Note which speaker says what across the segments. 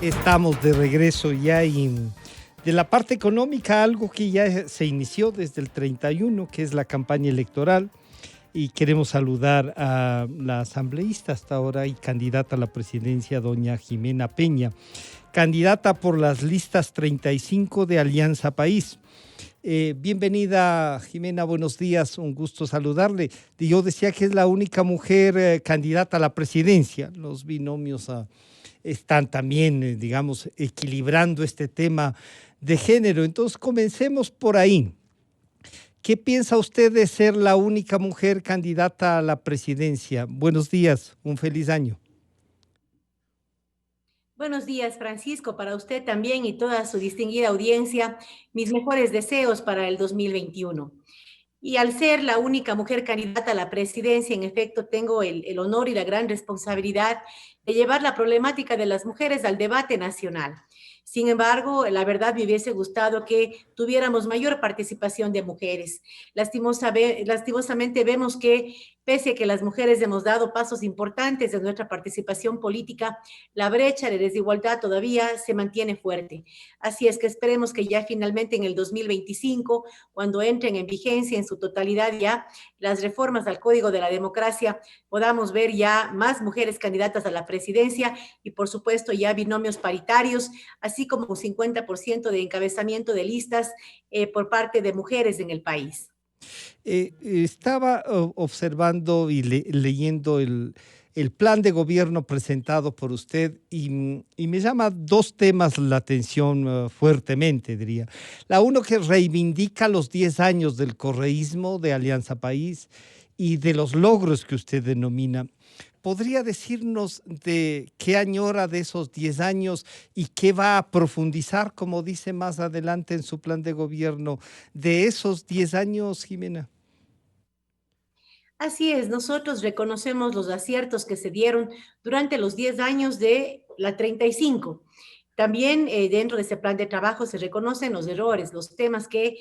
Speaker 1: Estamos de regreso ya y de la parte económica, algo que ya se inició desde el 31, que es la campaña electoral, y queremos saludar a la asambleísta hasta ahora y candidata a la presidencia, doña Jimena Peña, candidata por las listas 35 de Alianza País. Bienvenida, Jimena, buenos días, un gusto saludarle. Yo decía que es la única mujer candidata a la presidencia. Los binomios están también, digamos, equilibrando este tema de género. Entonces, comencemos por ahí. ¿Qué piensa usted de ser la única mujer candidata a la presidencia? Buenos días, un feliz año.
Speaker 2: Buenos días, Francisco, para usted también y toda su distinguida audiencia. Mis mejores deseos para el 2021. Y al ser la única mujer candidata a la presidencia, en efecto, tengo el honor y la gran responsabilidad de llevar la problemática de las mujeres al debate nacional. Sin embargo, la verdad me hubiese gustado que tuviéramos mayor participación de mujeres. Lastimosamente vemos que pese a que las mujeres hemos dado pasos importantes en nuestra participación política, la brecha de desigualdad todavía se mantiene fuerte. Así es que esperemos que ya finalmente en el 2025, cuando entren en vigencia en su totalidad ya las reformas al Código de la Democracia, podamos ver ya más mujeres candidatas a la presidencia y por supuesto ya binomios paritarios, así como un 50% de encabezamiento de listas por parte de mujeres en el país.
Speaker 1: Estaba observando y leyendo el plan de gobierno presentado por usted y me llama dos temas la atención fuertemente, diría. La uno que reivindica los 10 años del correísmo de Alianza País y de los logros que usted denomina. ¿Podría decirnos de qué añora de esos 10 años y qué va a profundizar, como dice más adelante en su plan de gobierno, de esos 10 años, Jimena?
Speaker 2: Así es, nosotros reconocemos los aciertos que se dieron durante los 10 años de la 35. También dentro de ese plan de trabajo se reconocen los errores, los temas que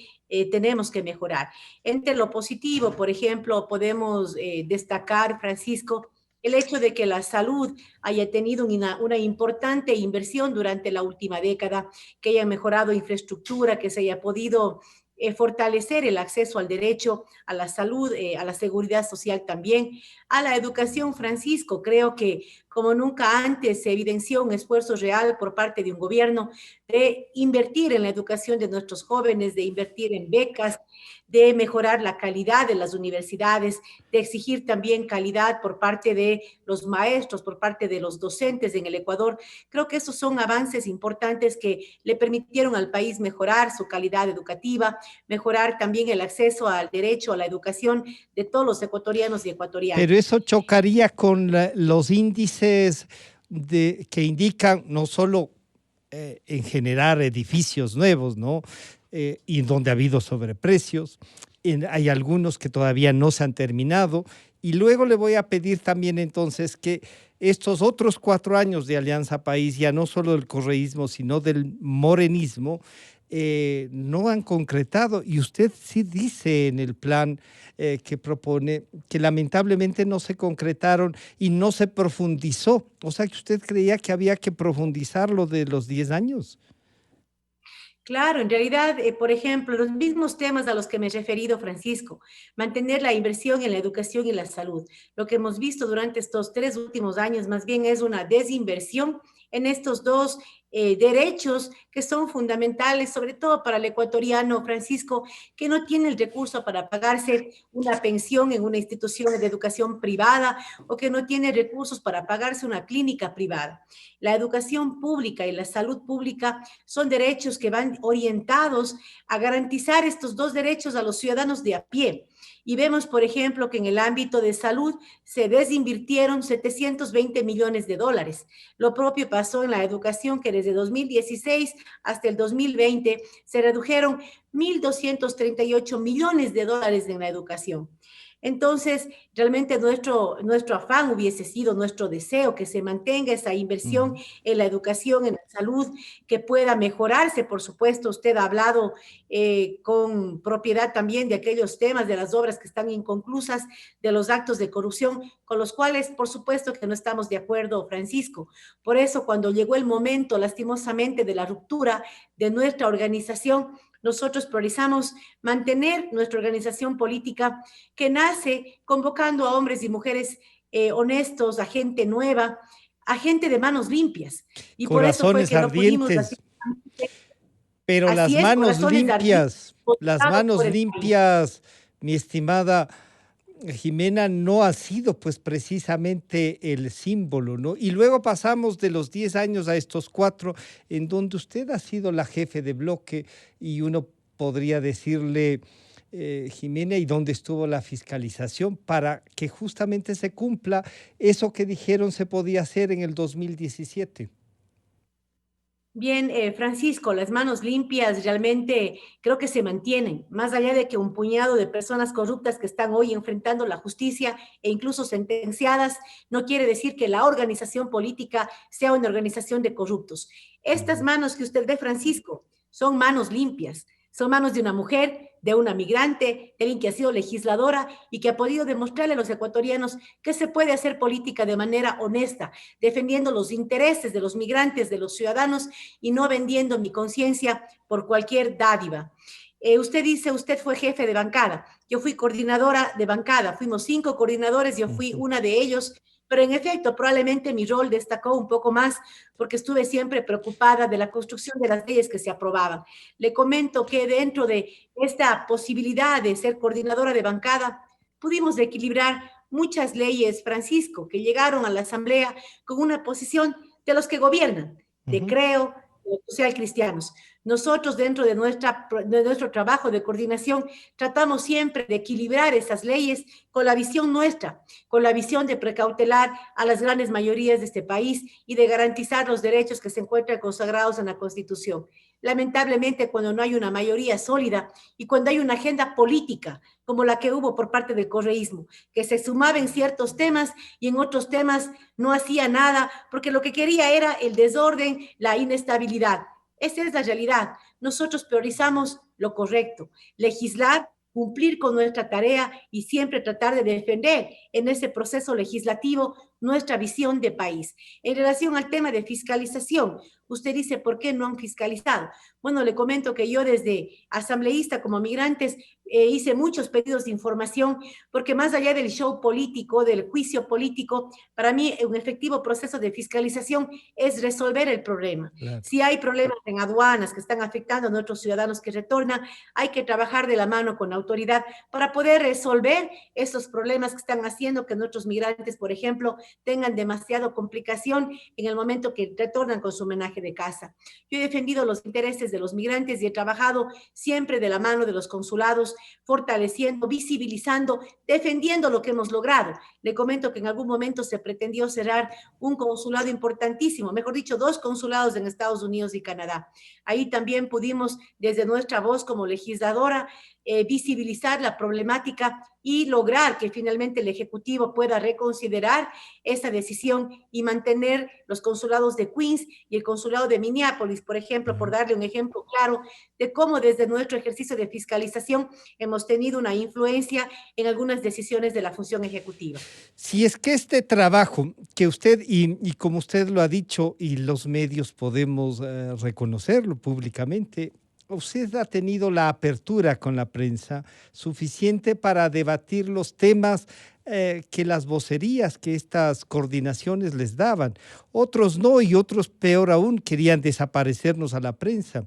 Speaker 2: tenemos que mejorar. Entre lo positivo, por ejemplo, podemos destacar, Francisco, el hecho de que la salud haya tenido una importante inversión durante la última década, que haya mejorado infraestructura, que se haya podido fortalecer el acceso al derecho a la salud, a la seguridad social también, a la educación, Francisco. Creo que como nunca antes se evidenció un esfuerzo real por parte de un gobierno de invertir en la educación de nuestros jóvenes, de invertir en becas, de mejorar la calidad de las universidades, de exigir también calidad por parte de los maestros, por parte de los docentes en el Ecuador. Creo que esos son avances importantes que le permitieron al país mejorar su calidad educativa, mejorar también el acceso al derecho a la educación de todos los ecuatorianos y
Speaker 1: Pero
Speaker 2: ecuatorianas.
Speaker 1: eso chocaría con los índices que indican no solo en generar edificios nuevos, ¿no? Y donde ha habido sobreprecios. Hay algunos que todavía no se han terminado. Y luego le voy a pedir también entonces que estos otros 4 años de Alianza País, ya no solo del correísmo, sino del morenismo, no han concretado. Y usted sí dice en el plan que propone que lamentablemente no se concretaron y no se profundizó. O sea que usted creía que había que profundizar lo de los 10 años.
Speaker 2: Claro, en realidad, por ejemplo, los mismos temas a los que me he referido, Francisco, mantener la inversión en la educación y la salud. Lo que hemos visto durante estos 3 últimos años más bien es una desinversión en estos dos derechos que son fundamentales, sobre todo para el ecuatoriano, Francisco, que no tiene el recurso para pagarse una pensión en una institución de educación privada o que no tiene recursos para pagarse una clínica privada. La educación pública y la salud pública son derechos que van orientados a garantizar estos dos derechos a los ciudadanos de a pie. Y vemos, por ejemplo, que en el ámbito de salud se desinvirtieron 720 millones de dólares. Lo propio pasó en la educación, que desde 2016 hasta el 2020 se redujeron 1.238 millones de dólares en la educación. Entonces, realmente nuestro afán hubiese sido, nuestro deseo, que se mantenga esa inversión
Speaker 1: Ujú.
Speaker 2: en la educación, en la salud, que pueda mejorarse. Por supuesto, usted ha hablado con propiedad también de aquellos temas, de las obras que están inconclusas, de los actos de corrupción, con los cuales, por supuesto, que no estamos de acuerdo, Francisco. Por eso, cuando llegó el momento, lastimosamente, de la ruptura de nuestra organización, nosotros priorizamos mantener nuestra organización política que nace convocando a hombres y mujeres honestos, a gente nueva, a gente de manos limpias. Y por eso fue
Speaker 1: Corazones
Speaker 2: que no pudimos,
Speaker 1: ardientes, pero
Speaker 2: así es, corazones ardientes,
Speaker 1: las
Speaker 2: motivados
Speaker 1: manos
Speaker 2: por el país.
Speaker 1: limpias, mi estimada Jimena, no ha sido pues precisamente el símbolo, ¿no? Y luego pasamos de los 10 años a estos 4, en donde usted ha sido la jefe de bloque y uno podría decirle, Jimena, ¿y dónde estuvo la fiscalización para que justamente se cumpla eso que dijeron se podía hacer en el 2017?
Speaker 2: Bien, Francisco, las manos limpias realmente creo que se mantienen, más allá de que un puñado de personas corruptas que están hoy enfrentando la justicia e incluso sentenciadas, no quiere decir que la organización política sea una organización de corruptos. Estas
Speaker 1: Ujú.
Speaker 2: manos que usted ve, Francisco, son manos limpias, son manos de una mujer, de una migrante, de alguien que ha sido legisladora y que ha podido demostrarle a los ecuatorianos que se puede hacer política de manera honesta, defendiendo los intereses de los migrantes, de los ciudadanos y no vendiendo mi conciencia por cualquier dádiva. Usted dice, usted fue jefe de bancada, yo fui coordinadora de bancada, fuimos 5 coordinadores, yo fui
Speaker 1: Ujú.
Speaker 2: una de ellos, pero en efecto, probablemente mi rol destacó un poco más porque estuve siempre preocupada de la construcción de las leyes que se aprobaban. Le comento que dentro de esta posibilidad de ser coordinadora de bancada, pudimos equilibrar muchas leyes, Francisco, que llegaron a la Asamblea con una posición de los que gobiernan, de
Speaker 1: Ujú.
Speaker 2: Creo, de los social cristianos. Nosotros, dentro de nuestro trabajo de coordinación, tratamos siempre de equilibrar esas leyes con la visión nuestra, con la visión de precautelar a las grandes mayorías de este país y de garantizar los derechos que se encuentran consagrados en la Constitución. Lamentablemente, cuando no hay una mayoría sólida y cuando hay una agenda política como la que hubo por parte del correísmo, que se sumaba en ciertos temas y en otros temas no hacía nada, porque lo que quería era el desorden, la inestabilidad. Esa es la realidad. Nosotros priorizamos lo correcto, legislar, cumplir con nuestra tarea y siempre tratar de defender en ese proceso legislativo nuestra visión de país. En relación al tema de fiscalización, usted dice, ¿por qué no han fiscalizado? Bueno, le comento que yo desde asambleísta como migrantes hice muchos pedidos de información porque más allá del show político, del juicio político, para mí un efectivo proceso de fiscalización es resolver el problema.
Speaker 1: Claro.
Speaker 2: Si hay problemas en aduanas que están afectando a nuestros ciudadanos que retornan, hay que trabajar de la mano con la autoridad para poder resolver esos problemas que están haciendo que nuestros migrantes, por ejemplo, tengan demasiada complicación en el momento que retornan con su homenaje de casa. Yo he defendido los intereses de los migrantes y he trabajado siempre de la mano de los consulados, fortaleciendo, visibilizando, defendiendo lo que hemos logrado. Le comento que en algún momento se pretendió cerrar un consulado importantísimo, mejor dicho, 2 consulados en Estados Unidos y Canadá. Ahí también pudimos, desde nuestra voz como legisladora, visibilizar la problemática y lograr que finalmente el Ejecutivo pueda reconsiderar esa decisión y mantener los consulados de Queens y el consulado de Minneapolis, por ejemplo, por
Speaker 1: Ujú.
Speaker 2: darle un ejemplo claro de cómo desde nuestro ejercicio de fiscalización hemos tenido una influencia en algunas decisiones de la función ejecutiva.
Speaker 1: Si es que este trabajo que usted, y como usted lo ha dicho, y los medios podemos reconocerlo públicamente, usted ha tenido la apertura con la prensa suficiente para debatir los temas que las vocerías, que estas coordinaciones les daban. Otros no, y otros, peor aún, querían desaparecernos a la prensa.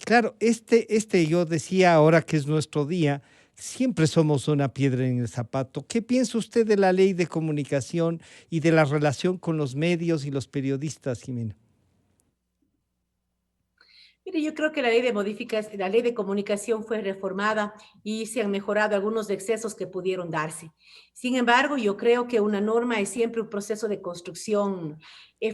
Speaker 1: Claro, yo decía ahora que es nuestro día, siempre somos una piedra en el zapato. ¿Qué piensa usted de la ley de comunicación y de la relación con los medios y los periodistas, Jimena?
Speaker 2: Mire, yo creo que la ley de comunicación fue reformada y se han mejorado algunos excesos que pudieron darse. Sin embargo, yo creo que una norma es siempre un proceso de construcción.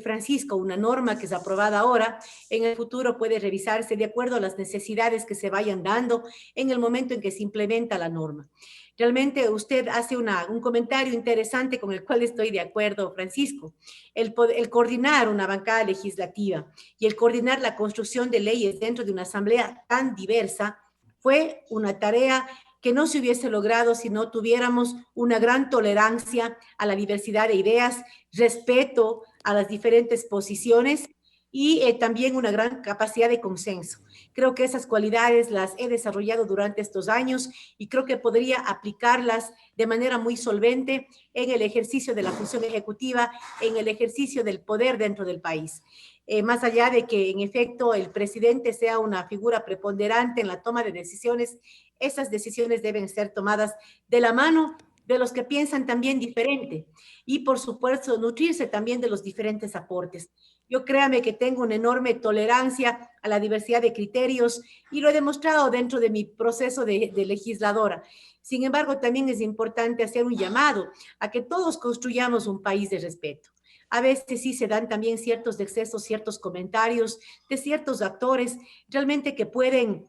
Speaker 2: Francisco, una norma que es aprobada ahora, en el futuro puede revisarse de acuerdo a las necesidades que se vayan dando en el momento en que se implementa la norma. Realmente usted hace un comentario interesante con el cual estoy de acuerdo, Francisco. El coordinar una bancada legislativa y el coordinar la construcción de leyes dentro de una asamblea tan diversa fue una tarea que no se hubiese logrado si no tuviéramos una gran tolerancia a la diversidad de ideas, respeto a las diferentes posiciones y también una gran capacidad de consenso. Creo que esas cualidades las he desarrollado durante estos años y creo que podría aplicarlas de manera muy solvente en el ejercicio de la función ejecutiva, en el ejercicio del poder dentro del país. Más allá de que en efecto el presidente sea una figura preponderante en la toma de decisiones, esas decisiones deben ser tomadas de la mano de los que piensan también diferente y por supuesto nutrirse también de los diferentes aportes. Yo créame que tengo una enorme tolerancia a la diversidad de criterios y lo he demostrado dentro de mi proceso de legisladora. Sin embargo, también es importante hacer un llamado a que todos construyamos un país de respeto. A veces sí se dan también ciertos excesos, ciertos comentarios de ciertos actores realmente que pueden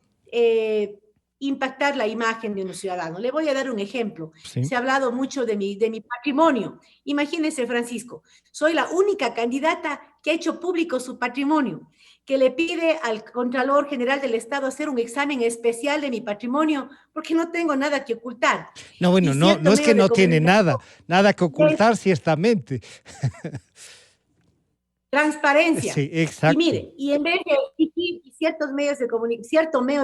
Speaker 2: impactar la imagen de un ciudadano. Le voy a dar un ejemplo.
Speaker 1: Sí.
Speaker 2: Se ha hablado mucho de mi patrimonio. Imagínese, Francisco, soy la única candidata que ha hecho público su patrimonio, que le pide al Contralor General del Estado hacer un examen especial de mi patrimonio porque no tengo nada que ocultar.
Speaker 1: No, bueno,
Speaker 2: Y
Speaker 1: no,
Speaker 2: cierto
Speaker 1: no es que
Speaker 2: medio de
Speaker 1: no tiene
Speaker 2: comunicación
Speaker 1: nada que
Speaker 2: es
Speaker 1: ocultar, ciertamente.
Speaker 2: transparencia.
Speaker 1: Sí,
Speaker 2: Y
Speaker 1: exacto.
Speaker 2: mire, y en vez de exigir cierto medio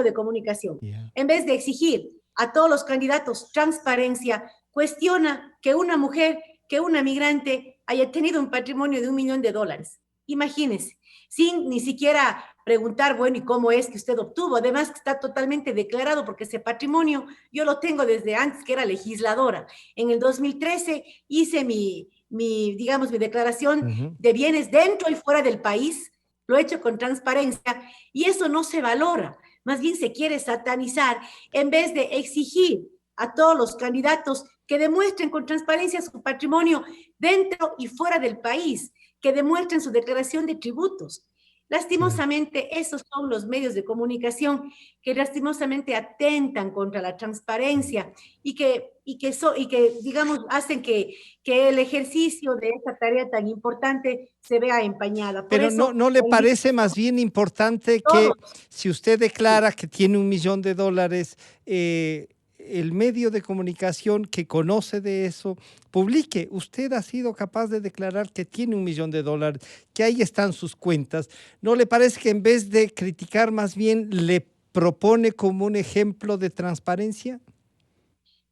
Speaker 2: de comunicación,
Speaker 1: Yeah.
Speaker 2: en vez de exigir a todos los candidatos transparencia, cuestiona que una mujer, que una migrante haya tenido un patrimonio de $1.000.000. Imagínese, sin ni siquiera preguntar, bueno, ¿y cómo es que usted obtuvo? Además, está totalmente declarado porque ese patrimonio yo lo tengo desde antes que era legisladora. En el 2013 hice digamos, mi declaración
Speaker 1: Uh-huh.
Speaker 2: de bienes dentro y fuera del país, lo he hecho con transparencia y eso no se valora, más bien se quiere satanizar en vez de exigir a todos los candidatos que demuestren con transparencia su patrimonio dentro y fuera del país, que demuestren su declaración de tributos. Lastimosamente, esos son los medios de comunicación que lastimosamente atentan contra la transparencia y que digamos, hacen que el ejercicio de esta tarea tan importante se vea empañada. Por
Speaker 1: Pero
Speaker 2: eso,
Speaker 1: no le
Speaker 2: la invito
Speaker 1: parece más bien importante
Speaker 2: a
Speaker 1: que
Speaker 2: todos.
Speaker 1: si usted
Speaker 2: Sí.
Speaker 1: declara que tiene $1.000.000, el medio de comunicación que conoce de eso publique. Usted ha sido capaz de declarar que tiene $1.000.000, que ahí están sus cuentas. ¿No le parece que en vez de criticar más bien le propone como un ejemplo de transparencia?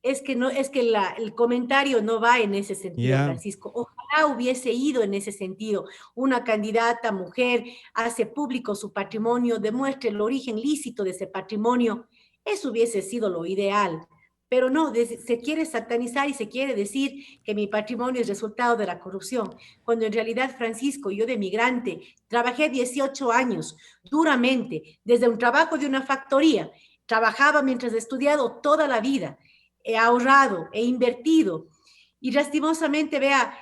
Speaker 2: Es que no, es que el comentario no va en ese sentido,
Speaker 1: Ya.
Speaker 2: Francisco. Ojalá hubiese ido en ese sentido. Una candidata mujer hace público su patrimonio, demuestre el origen lícito de ese patrimonio. Eso hubiese sido lo ideal. Pero no, se quiere satanizar y se quiere decir que mi patrimonio es resultado de la corrupción, cuando en realidad, Francisco, yo de migrante, trabajé 18 años duramente, desde un trabajo de una factoría, trabajaba mientras he estudiado toda la vida, he ahorrado, he invertido y lastimosamente, vea,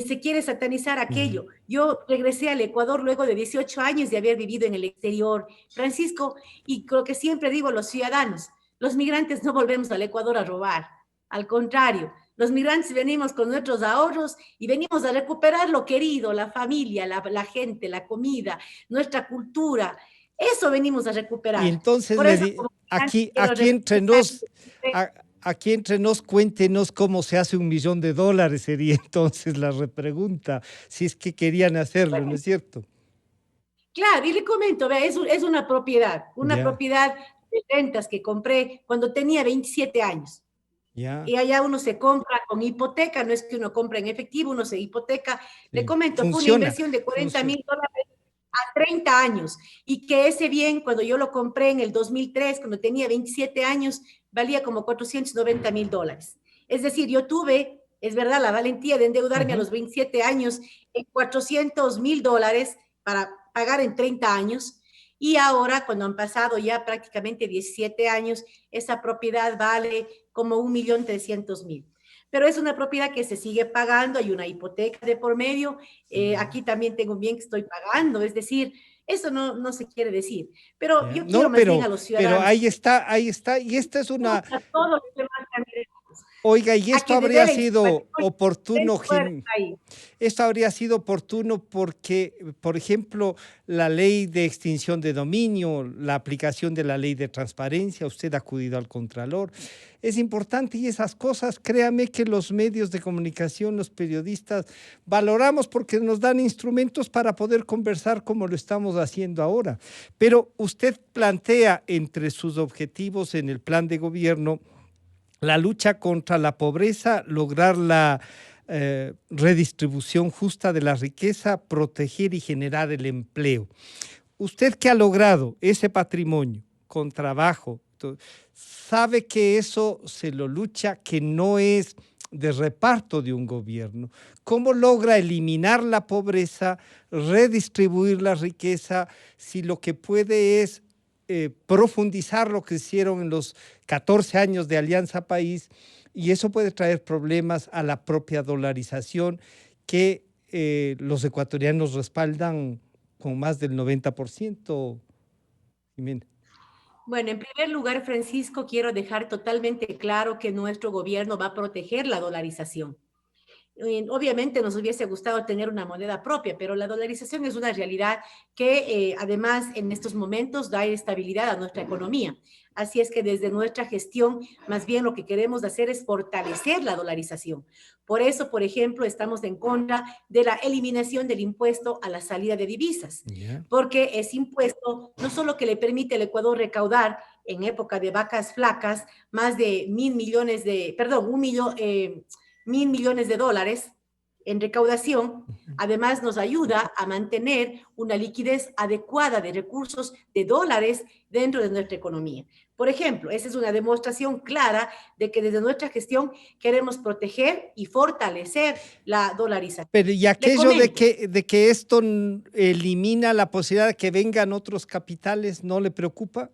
Speaker 2: se quiere satanizar
Speaker 1: Uh-huh.
Speaker 2: aquello. Yo regresé al Ecuador luego de 18 años de haber vivido en el exterior, Francisco, y lo que siempre digo a los ciudadanos, los migrantes no volvemos al Ecuador a robar, al contrario, los migrantes venimos con nuestros ahorros y venimos a recuperar lo querido, la familia, la gente, la comida, nuestra cultura. Eso venimos a
Speaker 1: Y
Speaker 2: recuperar.
Speaker 1: entonces
Speaker 2: Por eso, como migrante,
Speaker 1: aquí,
Speaker 2: quiero
Speaker 1: aquí entre nos, cuéntenos cómo se hace $1.000.000, sería entonces la repregunta, si es que querían hacerlo, ¿no es cierto?
Speaker 2: claro, y le comento, vea, es una
Speaker 1: Ya,
Speaker 2: propiedad de rentas que compré cuando tenía 27 años.
Speaker 1: ya,
Speaker 2: Y allá uno se compra con hipoteca, no es que uno compra en efectivo, uno se hipoteca. Le
Speaker 1: sí.
Speaker 2: comento, fue una
Speaker 1: Funciona,
Speaker 2: inversión de 40
Speaker 1: funciona.
Speaker 2: mil dólares a 30 años y que ese bien, cuando yo lo compré en el 2003, cuando tenía 27 años, valía como $490.000. Es decir, yo tuve, es verdad, la valentía de endeudarme a
Speaker 1: Ujú.
Speaker 2: los 27 años en $400.000 para pagar en 30 años. Y ahora, cuando han pasado ya prácticamente 17 años, esa propiedad vale como 1.300.000. Pero es una propiedad que se sigue pagando, hay una hipoteca de por medio, aquí también tengo un bien que estoy pagando, es decir, eso no se quiere decir. Pero
Speaker 1: Ya.
Speaker 2: yo quiero
Speaker 1: No,
Speaker 2: más bien a los
Speaker 1: pero
Speaker 2: ciudadanos,
Speaker 1: ahí está, y esta es una,
Speaker 2: a todos los demás también.
Speaker 1: Oiga, y
Speaker 2: A
Speaker 1: esto
Speaker 2: que
Speaker 1: habría
Speaker 2: devele el
Speaker 1: sido
Speaker 2: patrimonio del
Speaker 1: oportuno,
Speaker 2: poder ahí.
Speaker 1: esto habría sido oportuno porque, por ejemplo, la ley de extinción de dominio, la aplicación de la ley de transparencia, usted ha acudido al Contralor, es importante y esas cosas, créame que los medios de comunicación, los periodistas, valoramos porque nos dan instrumentos para poder conversar como lo estamos haciendo ahora. Pero usted plantea entre sus objetivos en el plan de gobierno la lucha contra la pobreza, lograr la redistribución justa de la riqueza, proteger y generar el empleo. Usted que ha logrado ese patrimonio con trabajo, sabe que eso se lo lucha, que no es de reparto de un gobierno. ¿Cómo logra eliminar la pobreza, redistribuir la riqueza, si lo que puede es profundizar lo que hicieron en los 14 años de Alianza País, y eso puede traer problemas a la propia dolarización que los ecuatorianos respaldan con más del 90%, Jimena?
Speaker 2: Bueno, en primer lugar, Francisco, quiero dejar totalmente claro que nuestro gobierno va a proteger la dolarización. Obviamente nos hubiese gustado tener una moneda propia, pero la dolarización es una realidad que además en estos momentos da estabilidad a nuestra economía. Así es que desde nuestra gestión, más bien lo que queremos hacer es fortalecer la dolarización. Por eso, por ejemplo, estamos en contra de la eliminación del impuesto a la salida de divisas,
Speaker 1: Yeah.
Speaker 2: porque ese impuesto no solo que le permite al Ecuador recaudar en época de vacas flacas más de 1.000 millones de, perdón, 1.000 millones de dólares en recaudación, además nos ayuda a mantener una liquidez adecuada de recursos de dólares dentro de nuestra economía. Por ejemplo, esa es una demostración clara de que desde nuestra gestión queremos proteger y fortalecer la dolarización.
Speaker 1: Pero y
Speaker 2: Le
Speaker 1: aquello
Speaker 2: comento.
Speaker 1: de que esto elimina la posibilidad de que vengan otros capitales, ¿no le preocupa?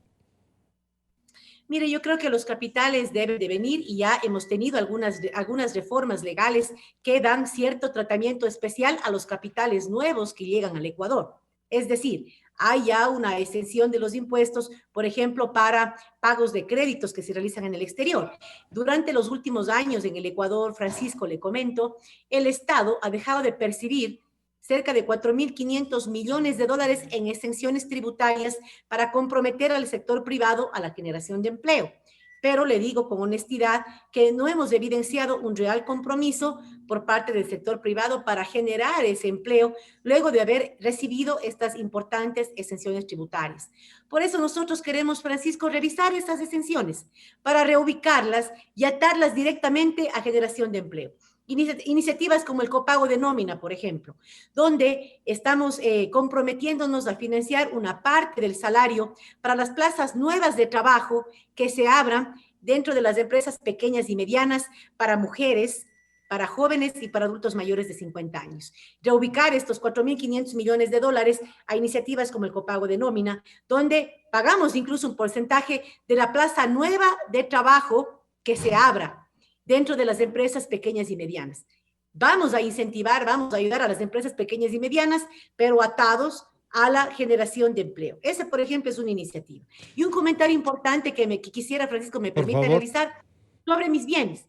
Speaker 2: Mire, yo creo que los capitales deben de venir y ya hemos tenido algunas reformas legales que dan cierto tratamiento especial a los capitales nuevos que llegan al Ecuador. Es decir, hay ya una exención de los impuestos, por ejemplo, para pagos de créditos que se realizan en el exterior. Durante los últimos años en el Ecuador, Francisco, le comento, el Estado ha dejado de percibir cerca de 4.500 millones de dólares en exenciones tributarias para comprometer al sector privado a la generación de empleo. Pero le digo con honestidad que no hemos evidenciado un real compromiso por parte del sector privado para generar ese empleo luego de haber recibido estas importantes exenciones tributarias. Por eso nosotros queremos, Francisco, revisar estas exenciones para reubicarlas y atarlas directamente a generación de empleo. Iniciativas como el copago de nómina, por ejemplo, donde estamos comprometiéndonos a financiar una parte del salario para las plazas nuevas de trabajo que se abran dentro de las empresas pequeñas y medianas para mujeres, para jóvenes y para adultos mayores de 50 años. Reubicar estos 4.500 millones de dólares a iniciativas como el copago de nómina, donde pagamos incluso un porcentaje de la plaza nueva de trabajo que se abra dentro de las empresas pequeñas y medianas. Vamos a incentivar, vamos a ayudar a las empresas pequeñas y medianas, pero atados a la generación de empleo. Esa, por ejemplo, es una iniciativa. Y un comentario importante que quisiera, Francisco, me
Speaker 1: Por
Speaker 2: permite
Speaker 1: favor.
Speaker 2: realizar sobre mis bienes.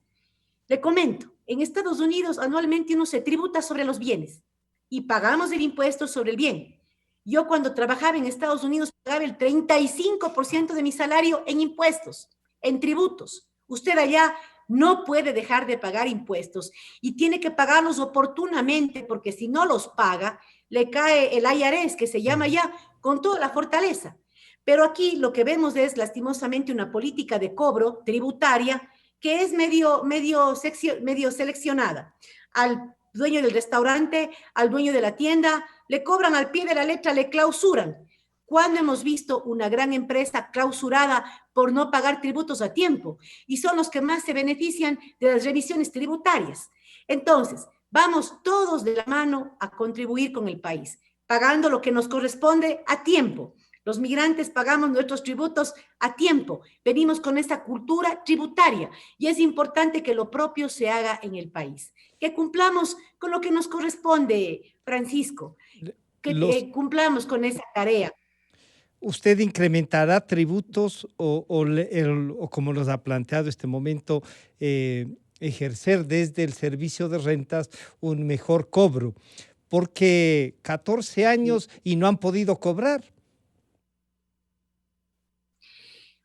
Speaker 2: Le comento, en Estados Unidos anualmente uno se tributa sobre los bienes y pagamos el impuesto sobre el bien. Yo cuando trabajaba en Estados Unidos pagaba el 35% de mi salario en impuestos, en tributos. Usted allá no puede dejar de pagar impuestos y tiene que pagarlos oportunamente porque si no los paga, le cae el IRS, que se llama ya, con toda la fortaleza. Pero aquí lo que vemos es lastimosamente una política de cobro tributaria que es medio seleccionada. Al dueño del restaurante, al dueño de la tienda, le cobran al pie de la letra, le clausuran. ¿Cuándo hemos visto una gran empresa clausurada por no pagar tributos a tiempo? Y son los que más se benefician de las revisiones tributarias. Entonces, vamos todos de la mano a contribuir con el país, pagando lo que nos corresponde a tiempo. Los migrantes pagamos nuestros tributos a tiempo. Venimos con esa cultura tributaria y es importante que lo propio se haga en el país. Que cumplamos con lo que nos corresponde, Francisco, que
Speaker 1: Los,
Speaker 2: cumplamos con esa tarea.
Speaker 1: ¿usted incrementará tributos o como nos ha planteado este momento, ejercer desde el servicio de rentas un mejor cobro? Porque 14 años y no han podido cobrar.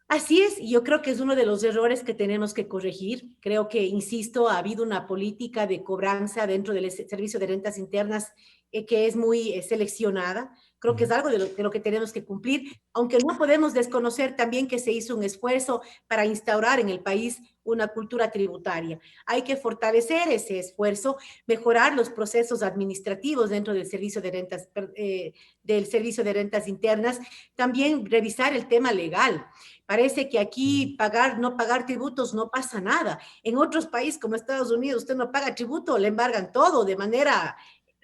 Speaker 2: Así es, y yo creo que es uno de los errores que tenemos que corregir. Creo que, insisto, ha habido una política de cobranza dentro del servicio de rentas internas que es muy seleccionada. Creo que es algo de lo que tenemos que cumplir, aunque no podemos desconocer también que se hizo un esfuerzo para instaurar en el país una cultura tributaria. Hay que fortalecer ese esfuerzo, mejorar los procesos administrativos dentro del servicio de rentas internas, también revisar el tema legal. Parece que aquí no pagar tributos no pasa nada. En otros países como Estados Unidos, usted no paga tributo, le embargan todo de manera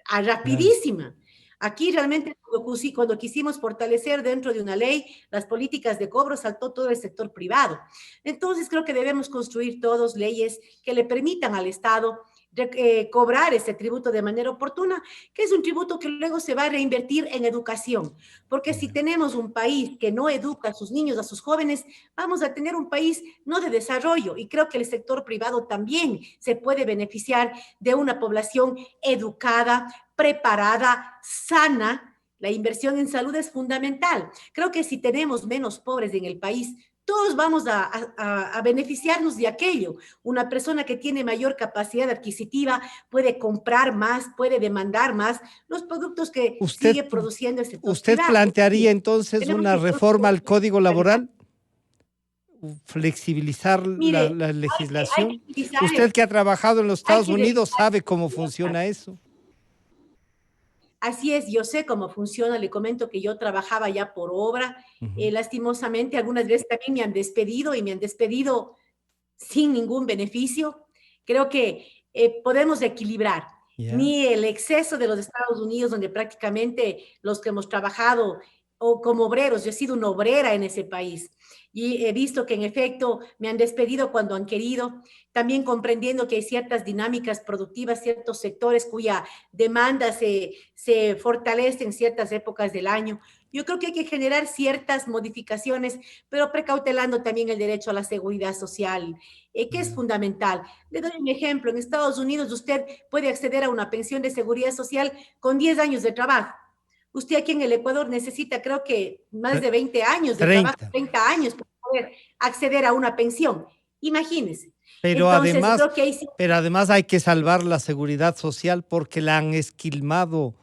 Speaker 1: Claro.
Speaker 2: rapidísima. Aquí realmente cuando quisimos fortalecer dentro de una ley las políticas de cobro, saltó todo el sector privado. Entonces creo que debemos construir todos leyes que le permitan al Estado cobrar ese tributo de manera oportuna, que es un tributo que luego se va a reinvertir en educación. Porque si tenemos un país que no educa a sus niños, a sus jóvenes, vamos a tener un país no de desarrollo. Y creo que el sector privado también se puede beneficiar de una población educada, preparada, sana. La inversión en salud es fundamental. Creo que si tenemos menos pobres en el país, todos vamos a beneficiarnos de aquello. Una persona que tiene mayor capacidad adquisitiva puede comprar más, puede demandar más los productos que
Speaker 1: ¿Usted,
Speaker 2: sigue produciendo el sector
Speaker 1: usted
Speaker 2: privado.
Speaker 1: plantearía entonces
Speaker 2: Tenemos
Speaker 1: una
Speaker 2: que
Speaker 1: reforma al Código
Speaker 2: realizar.
Speaker 1: Laboral? ¿Flexibilizar
Speaker 2: Mire,
Speaker 1: la
Speaker 2: hay que
Speaker 1: legislación?
Speaker 2: utilizar,
Speaker 1: Usted que ha trabajado en los
Speaker 2: hay
Speaker 1: Estados
Speaker 2: que
Speaker 1: Unidos
Speaker 2: revisar.
Speaker 1: sabe cómo funciona eso.
Speaker 2: Así es, yo sé cómo funciona, le comento que yo trabajaba ya por obra,
Speaker 1: Ujú.
Speaker 2: lastimosamente algunas veces también me han despedido y me han despedido sin ningún beneficio. Creo que podemos equilibrar
Speaker 1: Ya.
Speaker 2: ni el exceso de los Estados Unidos, donde prácticamente los que hemos trabajado o como obreros, yo he sido una obrera en ese país y he visto que en efecto me han despedido cuando han querido, también comprendiendo que hay ciertas dinámicas productivas, ciertos sectores cuya demanda se fortalece en ciertas épocas del año. Yo creo que hay que generar ciertas modificaciones, pero precautelando también el derecho a la seguridad social, que es fundamental. Le doy un ejemplo. En Estados Unidos usted puede acceder a una pensión de seguridad social con 10 años de trabajo. Usted aquí en el Ecuador necesita, creo que, más de 20 años de trabajo,
Speaker 1: 30.
Speaker 2: 30 años para poder acceder a una pensión. Imagínese.
Speaker 1: Pero
Speaker 2: Entonces,
Speaker 1: además,
Speaker 2: creo que ahí sí.
Speaker 1: pero además hay que salvar la seguridad social porque la han esquilmado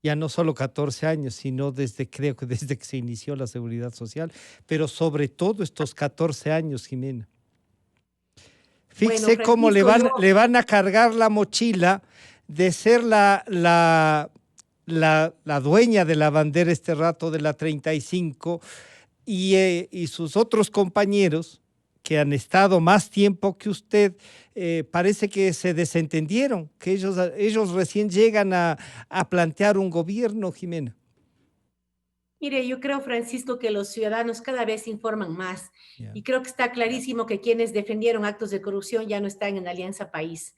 Speaker 1: ya no solo 14 años, sino creo que desde que se inició la seguridad social, pero sobre todo estos 14 años, Jimena.
Speaker 2: Bueno,
Speaker 1: Fíjese cómo
Speaker 2: Francisco, yo.
Speaker 1: le van a cargar la mochila de ser la dueña de la bandera este rato de la 35 y sus otros compañeros que han estado más tiempo que usted, parece que se desentendieron, que ellos recién llegan a plantear un gobierno, Jimena.
Speaker 2: Mire, yo creo, Francisco, que los ciudadanos cada vez se informan más
Speaker 1: Ya.
Speaker 2: y creo que está clarísimo que quienes defendieron actos de corrupción ya no están en Alianza País.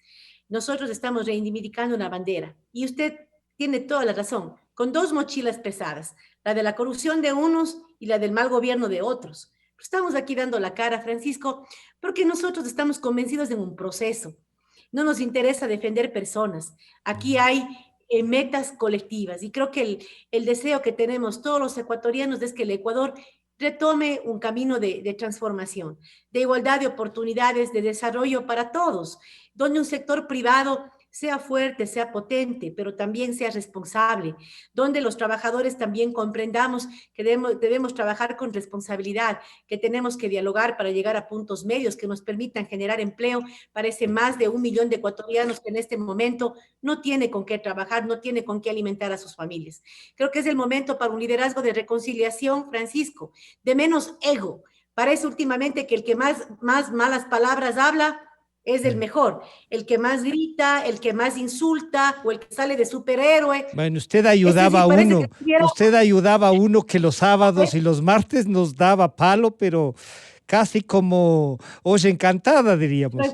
Speaker 2: Nosotros estamos reivindicando una bandera y usted tiene toda la razón, con dos mochilas pesadas, la de la corrupción de unos y la del mal gobierno de otros. Estamos aquí dando la cara, Francisco, porque nosotros estamos convencidos en un proceso. No nos interesa defender personas. Aquí hay metas colectivas y creo que el deseo que tenemos todos los ecuatorianos es que el Ecuador retome un camino de transformación, de igualdad de oportunidades, de desarrollo para todos, donde un sector privado sea fuerte, sea potente, pero también sea responsable, donde los trabajadores también comprendamos que debemos trabajar con responsabilidad, que tenemos que dialogar para llegar a puntos medios que nos permitan generar empleo para ese más de 1 millón de ecuatorianos que en este momento no tiene con qué trabajar, no tiene con qué alimentar a sus familias. Creo que es el momento para un liderazgo de reconciliación, Francisco, de menos ego. Parece últimamente que el que más malas palabras habla es el mejor, el que más grita, el que más insulta o el que sale de superhéroe.
Speaker 1: Bueno,
Speaker 2: Es decir, parece que tuviera.
Speaker 1: usted ayudaba a uno que los sábados y los martes nos daba palo, pero casi como olla encantada, diríamos.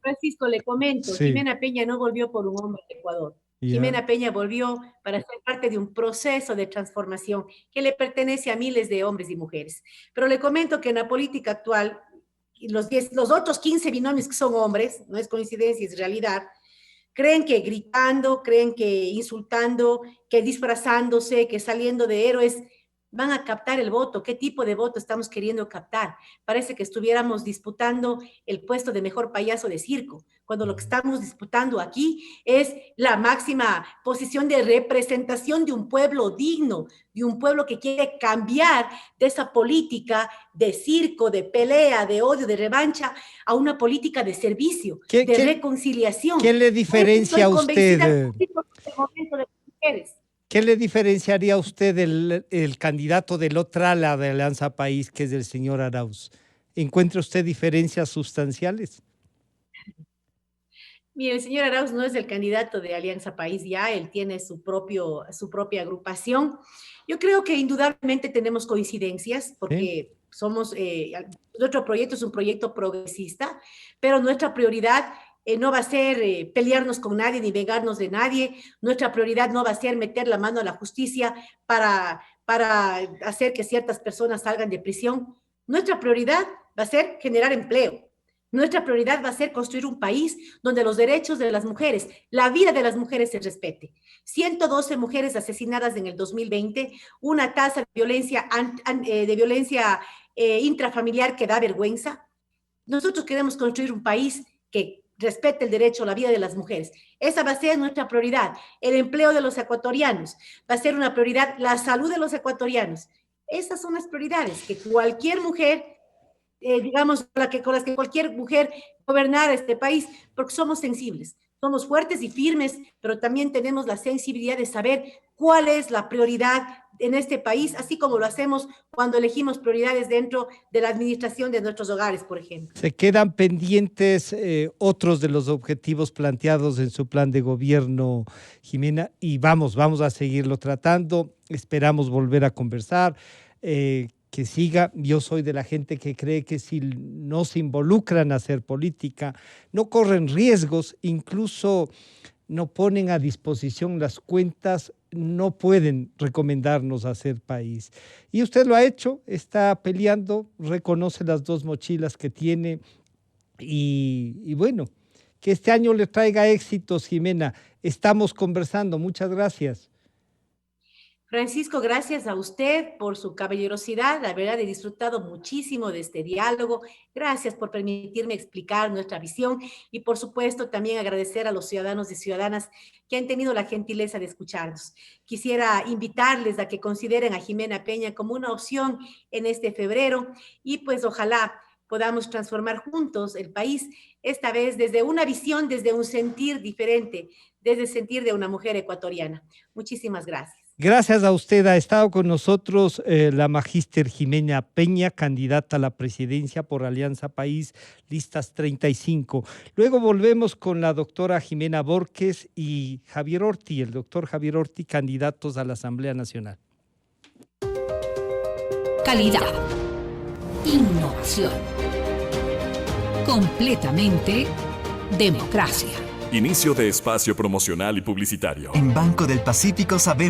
Speaker 2: Francisco, le comento,
Speaker 1: Sí.
Speaker 2: Jimena Peña no volvió por un hombre de Ecuador.
Speaker 1: Ya.
Speaker 2: Jimena Peña volvió para ser parte de un proceso de transformación que le pertenece a miles de hombres y mujeres. Pero le comento que en la política actual, los otros 15 binomios que son hombres, no es coincidencia, es realidad, creen que gritando, creen que insultando, que disfrazándose, que saliendo de héroes, van a captar el voto. ¿Qué tipo de voto estamos queriendo captar? Parece que estuviéramos disputando el puesto de mejor payaso de circo, cuando lo que estamos disputando aquí es la máxima posición de representación de un pueblo digno, de un pueblo que quiere cambiar de esa política de circo, de pelea, de odio, de revancha, a una política de servicio,
Speaker 1: ¿Qué,
Speaker 2: de
Speaker 1: qué,
Speaker 2: reconciliación.
Speaker 1: qué le
Speaker 2: Por eso
Speaker 1: diferencia
Speaker 2: estoy
Speaker 1: a usted?
Speaker 2: convencida que es el momento de las mujeres.
Speaker 1: ¿Qué le diferenciaría a usted el candidato del otro ala de Alianza País, que es el señor Arauz? ¿Encuentra usted diferencias sustanciales?
Speaker 2: Mire, el señor Arauz no es el candidato de Alianza País ya, él tiene su propia agrupación. Yo creo que indudablemente tenemos coincidencias
Speaker 1: ¿Sí?
Speaker 2: porque nuestro proyecto es un proyecto progresista, pero nuestra prioridad no va a ser pelearnos con nadie ni vengarnos de nadie. Nuestra prioridad no va a ser meter la mano a la justicia para hacer que ciertas personas salgan de prisión. Nuestra prioridad va a ser generar empleo. Nuestra prioridad va a ser construir un país donde los derechos de las mujeres, la vida de las mujeres se respete. 112 mujeres asesinadas en el 2020, una tasa de violencia intrafamiliar que da vergüenza. Nosotros queremos construir un país que respete el derecho a la vida de las mujeres. Esa va a ser nuestra prioridad. El empleo de los ecuatorianos va a ser una prioridad, la salud de los ecuatorianos. Esas son las prioridades que cualquier mujer digamos, con las que cualquier mujer gobernara este país, porque somos sensibles, somos fuertes y firmes, pero también tenemos la sensibilidad de saber cuál es la prioridad en este país, así como lo hacemos cuando elegimos prioridades dentro de la administración de nuestros hogares, por ejemplo.
Speaker 1: Se quedan pendientes otros de los objetivos planteados en su plan de gobierno, Jimena, y vamos a seguirlo tratando. Esperamos volver a conversar. Que siga. Yo soy de la gente que cree que si no se involucran a hacer política, no corren riesgos, incluso no ponen a disposición las cuentas, no pueden recomendarnos hacer país. Y usted lo ha hecho, está peleando, reconoce las dos mochilas que tiene y bueno, que este año le traiga éxitos, Jimena. Estamos conversando. Muchas gracias.
Speaker 2: Francisco, gracias a usted por su caballerosidad. La verdad, he disfrutado muchísimo de este diálogo. Gracias por permitirme explicar nuestra visión y, por supuesto, también agradecer a los ciudadanos y ciudadanas que han tenido la gentileza de escucharnos. Quisiera invitarles a que consideren a Jimena Peña como una opción en este febrero y pues ojalá podamos transformar juntos el país, esta vez desde una visión, desde un sentir diferente, desde el sentir de una mujer ecuatoriana. Muchísimas gracias.
Speaker 1: Gracias a usted. Ha estado con nosotros la magíster Jimena Peña, candidata a la presidencia por Alianza País, listas 35. Luego volvemos con la doctora Jimena Borges y Javier Orti, el doctor Javier Orti, candidatos a la Asamblea Nacional.
Speaker 3: Calidad. Innovación. Completamente democracia.
Speaker 4: Inicio de espacio promocional y publicitario.
Speaker 5: En Banco del Pacífico sabemos